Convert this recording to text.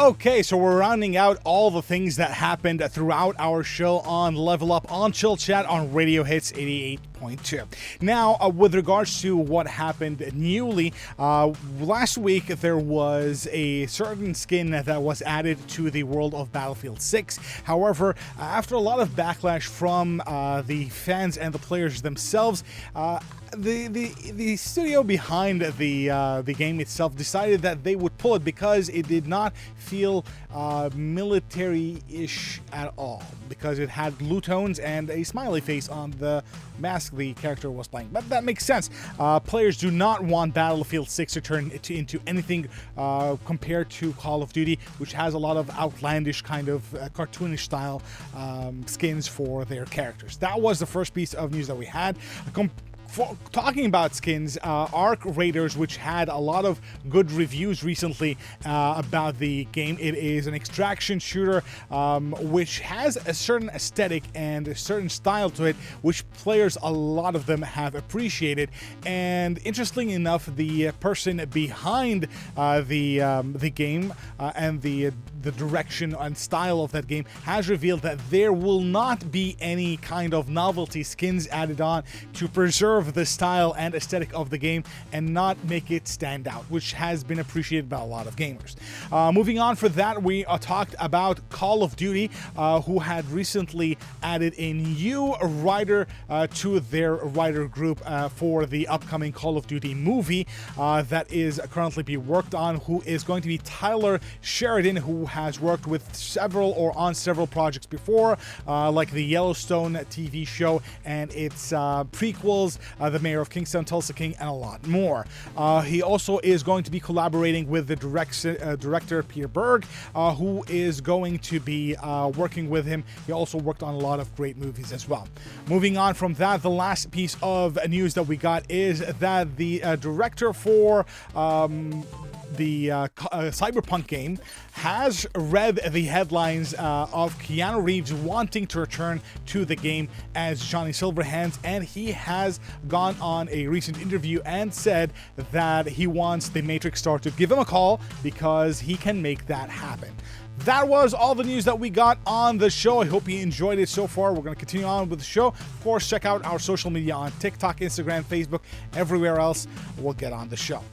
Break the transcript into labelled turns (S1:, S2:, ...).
S1: Okay, so we're rounding out all the things that happened throughout our show on Level Up, on Chill Chat, on Radio Hits 88.2. Now, with regards to what happened newly, last week there was a certain skin that was added to the world of Battlefield 6. However, after a lot of backlash from the fans and the players themselves, the studio behind the game itself decided that they would pull it because it did not feel military-ish at all, because it had blue tones and a smiley face on the mask the character was playing. But that makes sense. Players do not want Battlefield 6 to turn into anything compared to Call of Duty, which has a lot of outlandish kind of cartoonish style skins for their characters. That was the first piece of news that we had. Talking about skins, Arc Raiders, which had a lot of good reviews recently about the game. It is an extraction shooter which has a certain aesthetic and a certain style to it, which players, a lot of them, have appreciated. And interestingly enough, the person behind the game and the direction and style of that game has revealed that there will not be any kind of novelty skins added on to preserve the style and aesthetic of the game and not make it stand out, which has been appreciated by a lot of gamers. Moving on for that, we talked about Call of Duty, who had recently added a new writer to their writer group for the upcoming Call of Duty movie that is currently being worked on, who is going to be Tyler Sheridan, who has worked with several projects before, like the Yellowstone TV show and its prequels, The Mayor of Kingstown, Tulsa King, and a lot more. He also is going to be collaborating with the director Peter Berg, who is going to be working with him. He also worked on a lot of great movies as well. Moving on from that, the last piece of news that we got is that the director for the Cyberpunk game has read the headlines of Keanu Reeves wanting to return to the game as Johnny Silverhands, and he has gone on a recent interview and said that he wants the Matrix star to give him a call because he can make that happen. That was all the news that we got on the show. I hope you enjoyed it so far. We're going to continue on with the show. Of course, check out our social media on TikTok, Instagram, Facebook, everywhere else. We'll get on the show.